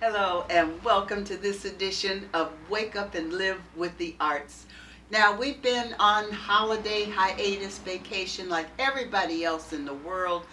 Hello and welcome to this edition of Wake Up and Live with the Arts. Now, we've been on holiday hiatus vacation like everybody else in the world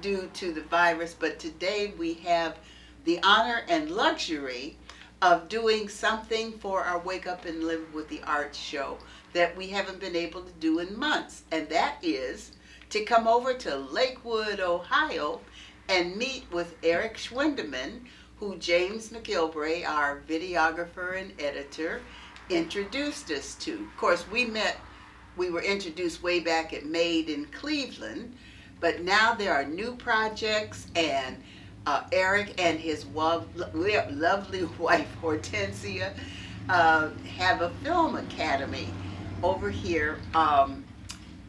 due to the virus, but today we have the honor and luxury of doing something for our Wake Up and Live with the Arts show that we haven't been able to do in months, and that is to come over to Lakewood, Ohio and meet with Eric Swinderman, who James McGilvray, our videographer and editor, introduced us to. Of course, we were introduced way back at Made in Cleveland, but now there are new projects, and Eric and his lovely wife, Hortensia, have a film academy over here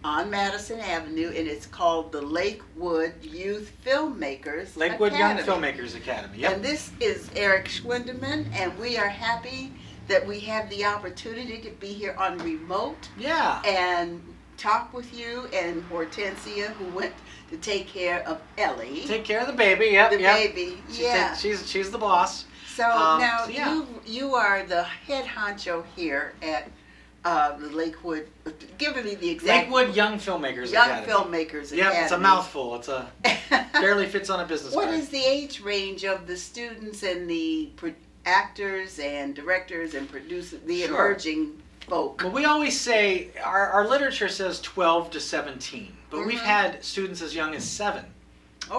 on Madison Avenue, and it's called the Lakewood Youth Filmmakers Lakewood Academy. Young Filmmakers Academy. Yep. And this is Eric Swinderman, and we are happy that we have the opportunity to be here on remote. Yeah. And talk with you and Hortensia, who went to take care of Ellie. Take care of the baby. Yep. The baby. Yeah. She's the boss. So now yeah. you are the head honcho here at the Lakewood. Give me the exact. Lakewood Young Filmmakers Young Academy. Filmmakers Academy. Yep. It's a mouthful. It's barely fits on a business What card. is the age range of the students and the actors and directors and producers, the emerging folk? Well, we always say our literature says 12 to 17, but we've had students as young as 7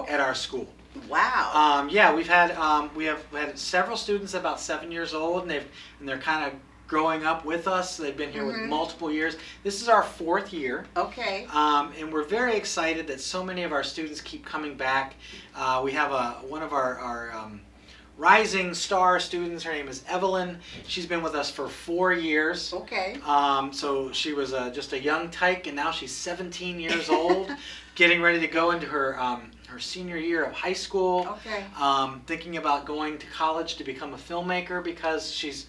at our school. Wow. Yeah, we have had several students about 7 years old, and they're kind of growing up with us. They've been here with multiple years. This is our 4th year. Okay. And we're very excited that so many of our students keep coming back. We have one of our rising star students. Her name is Evelyn. She's been with us for 4 years. Okay. So she was just a young tyke, and now she's 17 years old, getting ready to go into her senior year of high school. Okay. Thinking about going to college to become a filmmaker because she's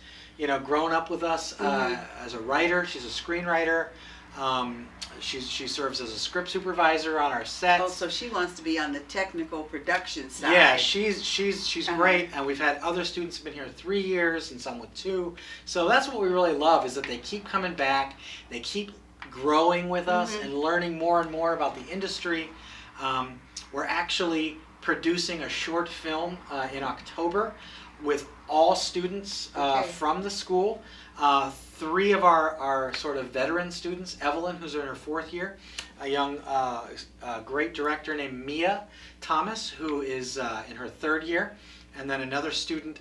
grown up with us as a writer. She's a screenwriter. She serves as a script supervisor on our sets. Oh, so she wants to be on the technical production side. Yeah, she's great, and we've had other students who've been here 3 years and some with 2. So that's what we really love, is that they keep coming back, they keep growing with us and learning more and more about the industry. We're actually producing a short film in October with all students from the school. 3 of our sort of veteran students, Evelyn, who's in her 4th year, a young great director named Mia Thomas, who is in her 3rd year, and then another student,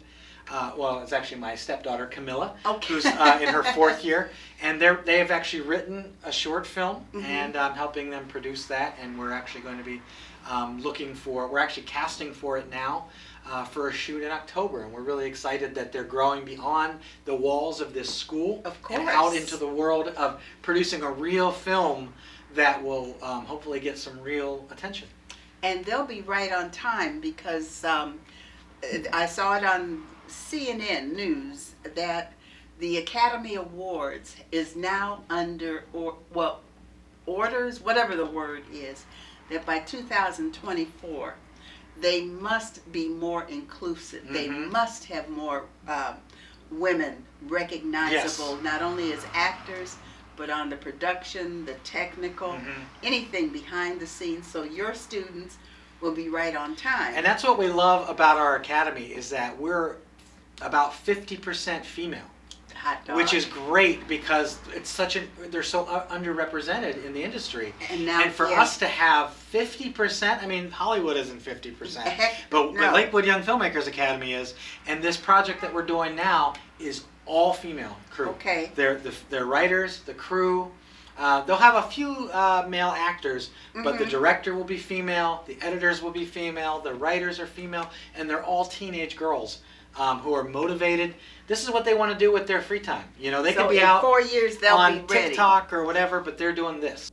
well, it's actually my stepdaughter, Camilla, who's in her 4th year, and they have actually written a short film, and I'm helping them produce that, and we're actually going to be we're actually casting for it now. For a shoot in October, and we're really excited that they're growing beyond the walls of this school and out into the world of producing a real film that will hopefully get some real attention. And they'll be right on time, because I saw it on CNN News that the Academy Awards is now under orders, whatever the word is, that by 2024 they must be more inclusive. They must have more women recognizable, not only as actors, but on the production, the technical, anything behind the scenes. So your students will be right on time. And that's what we love about our academy, is that we're about 50% female. Which is great, because it's they're so underrepresented in the industry. And for us to have 50%, I mean, Hollywood isn't 50%, but Lakewood Young Filmmakers Academy is, and this project that we're doing now is all female crew. Okay. They're writers, the crew. They'll have a few male actors, but the director will be female, the editors will be female, the writers are female, and they're all teenage girls who are motivated. This is what they want to do with their free time. They could be out 4 years they'll on be ready. TikTok or whatever, but they're doing this.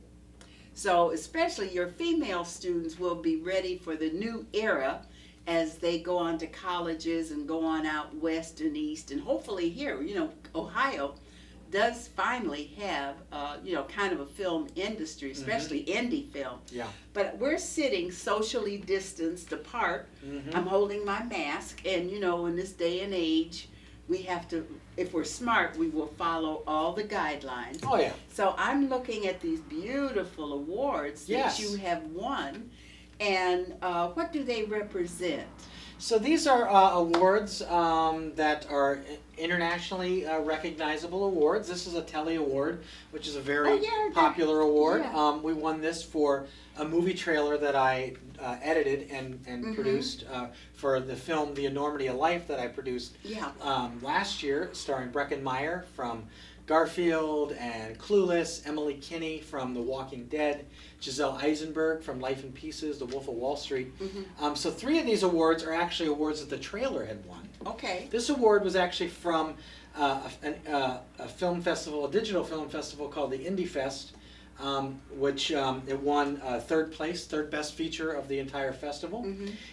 So especially your female students will be ready for the new era as they go on to colleges and go on out west and east, and hopefully here, Ohio, does finally have, kind of a film industry, especially indie film. Yeah. But we're sitting socially distanced apart. I'm holding my mask, and in this day and age, we have to, if we're smart, we will follow all the guidelines. Oh yeah. So I'm looking at these beautiful awards that you have won, and what do they represent? So these are awards that are internationally recognizable awards. This is a Telly Award, which is a very popular award. Yeah. We won this for a movie trailer that I edited and produced for the film The Enormity of Life that I produced last year, starring Breckin Meyer from Garfield and Clueless, Emily Kinney from The Walking Dead, Giselle Eisenberg from Life in Pieces, The Wolf of Wall Street. So 3 of these awards are actually awards that the trailer had won. Okay. This award was actually from a film festival, a digital film festival called the Indie Fest, which it won third place, third best feature of the entire festival.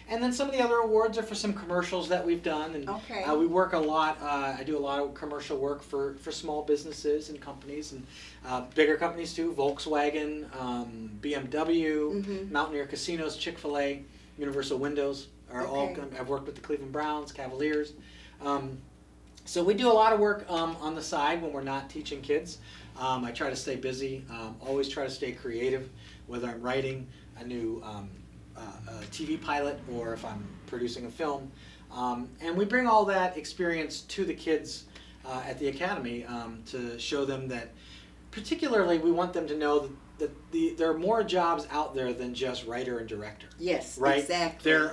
And then some of the other awards are for some commercials that we've done. And we work a lot, I do a lot of commercial work for small businesses and companies, and bigger companies too, Volkswagen, BMW, Mountaineer Casinos, Chick-fil-A, Universal Windows, are all, I've worked with the Cleveland Browns, Cavaliers. So we do a lot of work on the side when we're not teaching kids. I try to stay busy, always try to stay creative, whether I'm writing a new TV pilot or if I'm producing a film. And we bring all that experience to the kids at the Academy to show them that, particularly, we want them to know that there are more jobs out there than just writer and director. Yes, right? exactly. They're,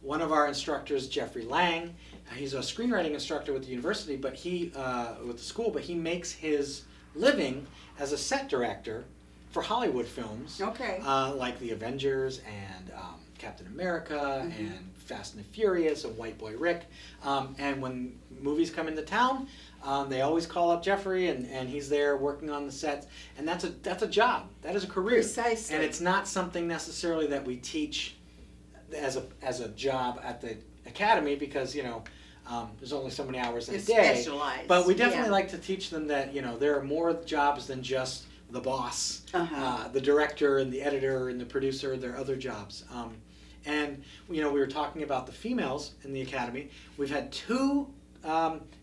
one of our instructors, Jeffrey Lang, he's a screenwriting instructor with the university, but with the school, but he makes his living as a set director for Hollywood films, like The Avengers and Captain America and Fast and the Furious and White Boy Rick. And when movies come into town, they always call up Jeffrey, and he's there working on the sets. And that's a job. That is a career. Precisely. And it's not something necessarily that we teach as a job at the Academy, because there's only so many hours in a day. Specialized. But we definitely like to teach them that there are more jobs than just the boss, the director and the editor and the producer. There are other jobs. And we were talking about the females in the Academy. We've had 2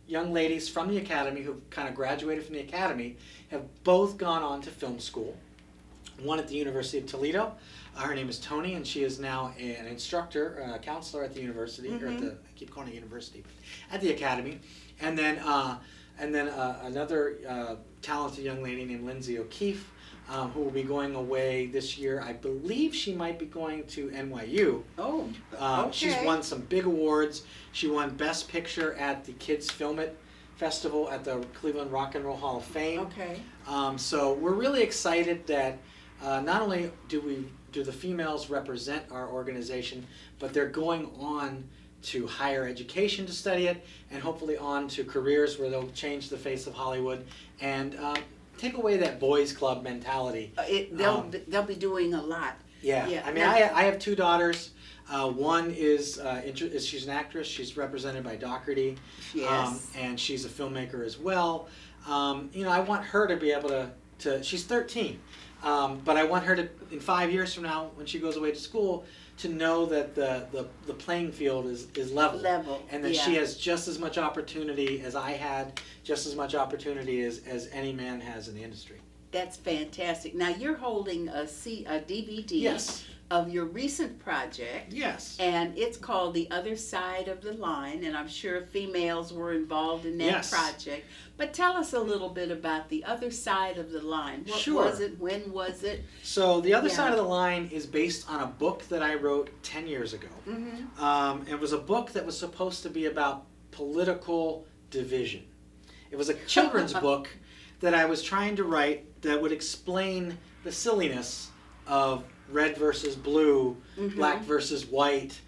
young ladies from the Academy who kind of graduated from the Academy, have both gone on to film school. One at the University of Toledo. Her name is Tony, and she is now an instructor, a counselor at the university, or at the, I keep calling it university, but at the Academy. And then another talented young lady named Lindsey O'Keefe, who will be going away this year. I believe she might be going to NYU. Oh, okay. She's won some big awards. She won Best Picture at the Kids Film It Festival at the Cleveland Rock and Roll Hall of Fame. Okay. So we're really excited that not only do the females represent our organization, but they're going on to higher education to study it, and hopefully on to careers where they'll change the face of Hollywood and take away that boys club mentality. They'll be doing a lot. Yeah. I mean, I have 2 daughters. One is she's an actress. She's represented by Doherty. Yes. And she's a filmmaker as well. I want her to be able to she's 13. But I want her to, in 5 years from now, when she goes away to school, to know that the playing field is level. And that she has just as much opportunity as I had, just as much opportunity as any man has in the industry. That's fantastic. Now you're holding a DVD of your recent project. Yes. And it's called The Other Side of the Line, and I'm sure females were involved in that project. But tell us a little bit about The Other Side of the Line. What was it? When was it? So The Other Side of the Line is based on a book that I wrote 10 years ago. It was a book that was supposed to be about political division. It was a children's book that I was trying to write that would explain the silliness of red versus blue, black versus white,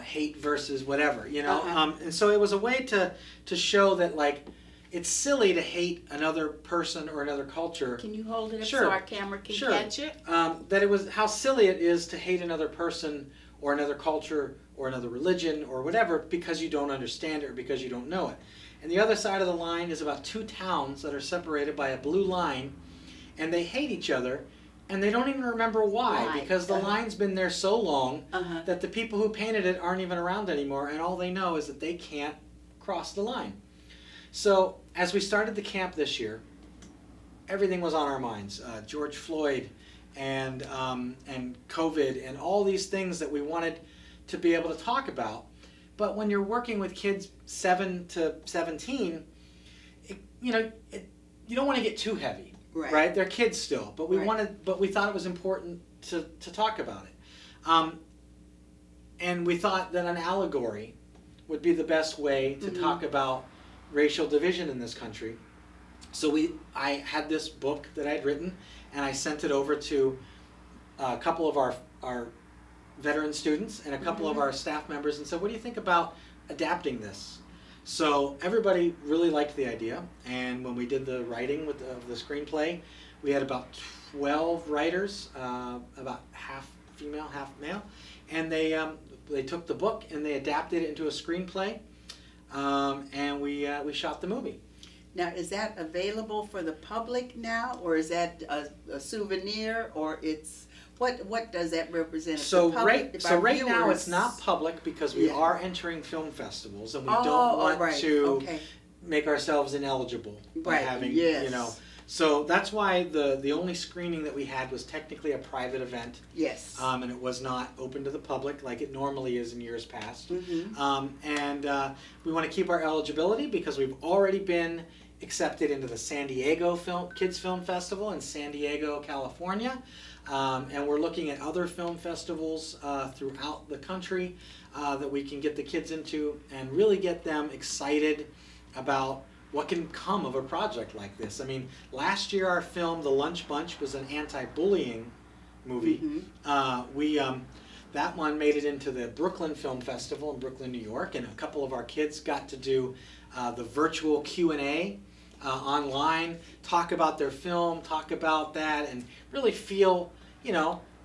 hate versus whatever, and so it was a way to show that, like, it's silly to hate another person or another culture. Can you hold it up so our camera can catch it? That it was how silly it is to hate another person or another culture or another religion or whatever because you don't understand it or because you don't know it. and the other side of the line is about 2 towns that are separated by a blue line, and they hate each other, and they don't even remember why, because the line's been there so long that the people who painted it aren't even around anymore, and all they know is that they can't cross the line. So as we started the camp this year, everything was on our minds. George Floyd and COVID and all these things that we wanted to be able to talk about. But when you're working with kids 7 to 17, you don't want to get too heavy, right? They're kids still, but we thought it was important to talk about it. And we thought that an allegory would be the best way to talk about racial division in this country. So I had this book that I'd written, and I sent it over to a couple of our veteran students and a couple of our staff members and said, what do you think about adapting this? So everybody really liked the idea, and when we did the writing of the screenplay, we had about 12 writers, about half female, half male, and they took the book and they adapted it into a screenplay, and we shot the movie. Now, is that available for the public now, or is that a souvenir, or it's what does that represent? So right now it's not public because we are entering film festivals, and we don't want to make ourselves ineligible by having So that's why the only screening that we had was technically a private event. Yes. And it was not open to the public like it normally is in years past. And we want to keep our eligibility because we've already been accepted into the San Diego Kids Film Festival in San Diego, California. And we're looking at other film festivals throughout the country that we can get the kids into and really get them excited about what can come of a project like this. I mean, last year our film, The Lunch Bunch, was an anti-bullying movie. That one made it into the Brooklyn Film Festival in Brooklyn, New York, and a couple of our kids got to do the virtual Q&A online, talk about their film, talk about that, and really feel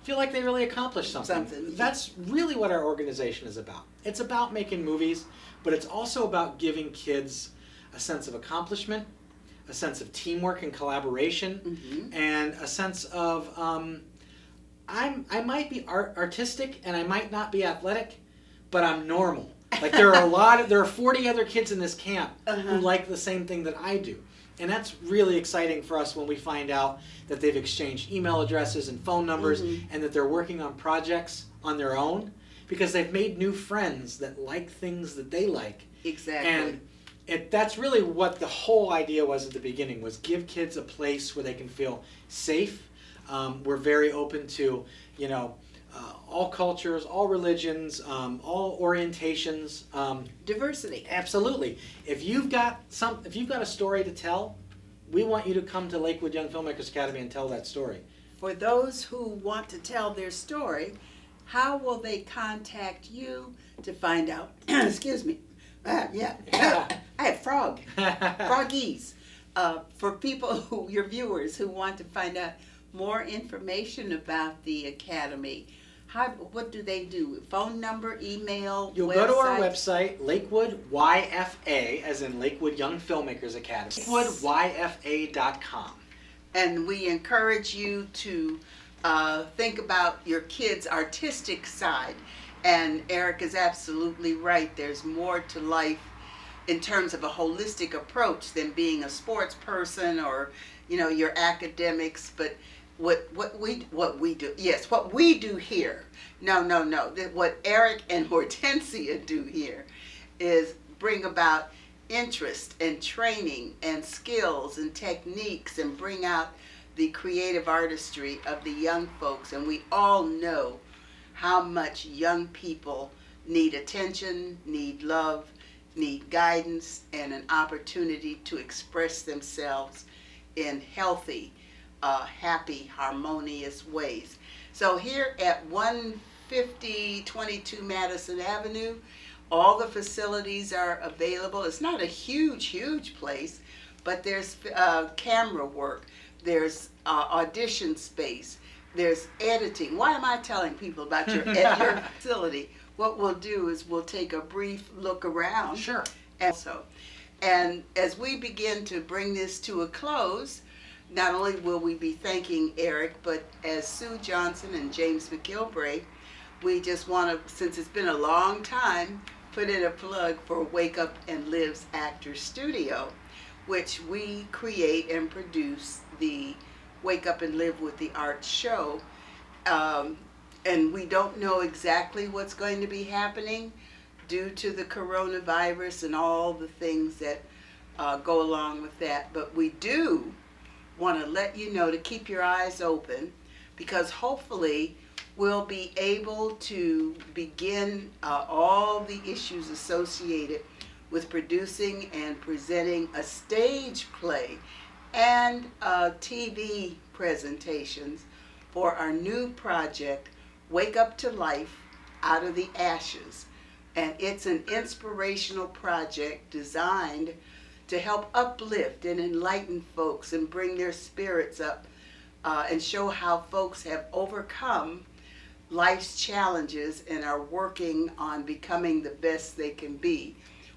like they really accomplished something. That's really what our organization is about. It's about making movies, but it's also about giving kids a sense of accomplishment, a sense of teamwork and collaboration, and a sense of I might be artistic and I might not be athletic, but I'm normal. Like there are 40 other kids in this camp who like the same thing that I do. And that's really exciting for us when we find out that they've exchanged email addresses and phone numbers and that they're working on projects on their own because they've made new friends that like things that they like. Exactly. And that's really what the whole idea was at the beginning, was give kids a place where they can feel safe. We're very open to, all cultures, all religions, all orientations. Diversity. Absolutely. If you've got a story to tell, we want you to come to Lakewood Young Filmmakers Academy and tell that story. For those who want to tell their story, how will they contact you to find out? Excuse me. I have froggies. For people your viewers who want to find out more information about the Academy, what do they do? Phone number, email, You'll go to our website, Lakewood YFA, as in Lakewood Young Filmmakers Academy, LakewoodYFA.com. And we encourage you to think about your kids' artistic side. And Eric is absolutely right. There's more to life in terms of a holistic approach than being a sports person or, your academics. But what we do here. No. What Eric and Hortensia do here is bring about interest and training and skills and techniques and bring out the creative artistry of the young folks. And we all know how much young people need attention, need love, need guidance, and an opportunity to express themselves in healthy, happy, harmonious ways. So here at 15022 Madison Avenue, all the facilities are available. It's not a huge place, but there's camera work, there's audition space, there's editing. Why am I telling people about your facility? What we'll do is we'll take a brief look around. Sure. And so, And as we begin to bring this to a close, not only will we be thanking Eric, but as Sue Johnson and James McGilvray, we just want to, since it's been a long time, put in a plug for Wake Up and Live's Actor Studio, which we create and produce the Wake Up and Live with the Arts show. And we don't know exactly what's going to be happening due to the coronavirus and all the things that go along with that. But we do want to let you know to keep your eyes open, because hopefully we'll be able to begin all the issues associated with producing and presenting a stage play and TV presentations for our new project, Wake Up to Life Out of the Ashes. And it's an inspirational project designed to help uplift and enlighten folks and bring their spirits up and show how folks have overcome life's challenges and are working on becoming the best they can be.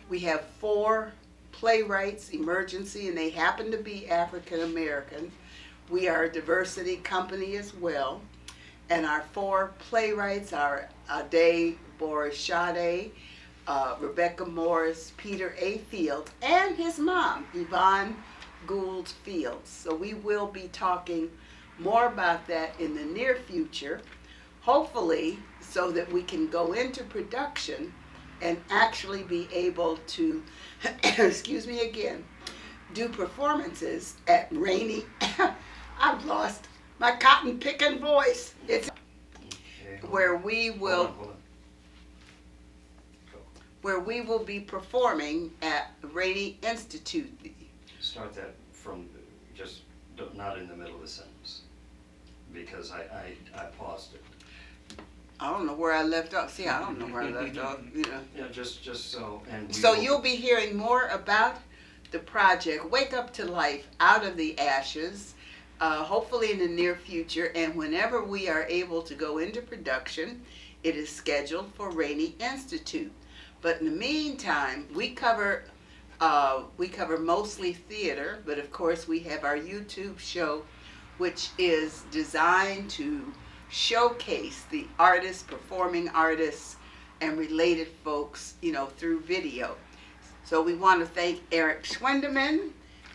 We have 4 playwrights, emergency, and they happen to be African American. We are a diversity company as well. And our 4 playwrights are Ade Borishade, Rebecca Morris, Peter A. Fields, and his mom, Yvonne Gould Fields. So we will be talking more about that in the near future, hopefully so that we can go into production and actually be able to, excuse me again, do performances at Rainy, I've lost my cotton picking voice. It's where we will, Hold on. where we will be performing at Rainy Institute. Start that from just not in the middle of the sentence, because I paused it. I don't know where I left off. See, I don't know where I left off. You know. Yeah, just so and we So will- you'll be hearing more about the project Wake Up to Life Out of the Ashes, hopefully in the near future. And whenever we are able to go into production, it is scheduled for Rainy Institute. But in the meantime, we cover mostly theater, but of course we have our YouTube show, which is designed to showcase the artists, performing artists, and related folks, you know, through video. So we want to thank Eric Swinderman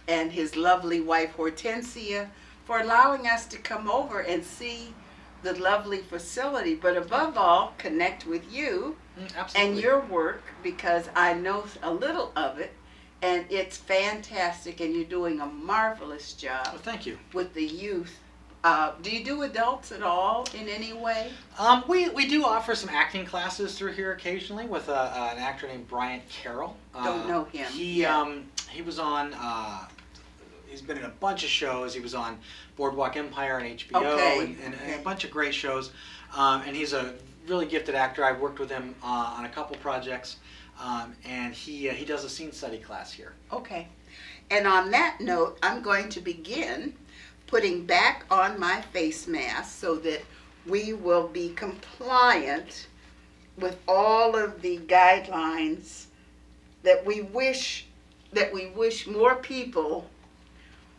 and his lovely wife Hortensia for allowing us to come over and see the lovely facility, but above all, connect with you Absolutely. and your work, because I know a little of it, and it's fantastic, and you're doing a marvelous job Well, thank you. with the youth. Do you do adults at all in any way? We do offer some acting classes through here occasionally with an actor named Bryant Carroll. Don't know him. He was on. He's been in a bunch of shows. He was on Boardwalk Empire and HBO Okay. and Okay. a bunch of great shows. And he's a really gifted actor. I've worked with him on a couple projects. And he does a scene study class here. Okay. And on that note, I'm going to begin putting back on my face mask so that we will be compliant with all of the guidelines that we wish more people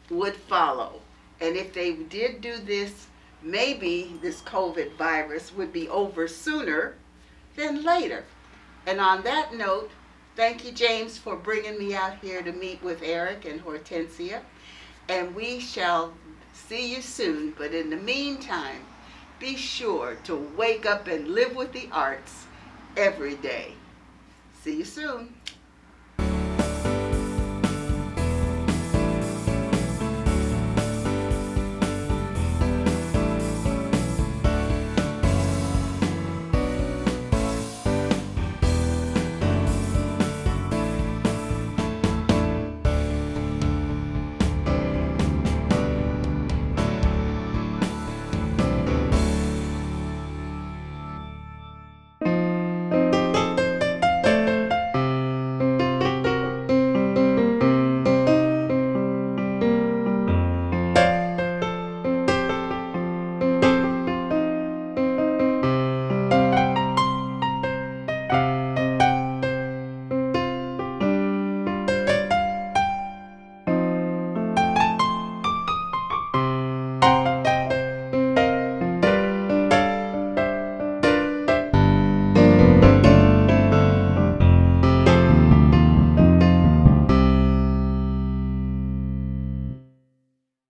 would follow. And if they did do this, maybe this COVID virus would be over sooner than later. And on that note, thank you, James, for bringing me out here to meet with Eric and Hortensia. And we shall see you soon. But in the meantime, be sure to wake up and live with the arts every day. See you soon.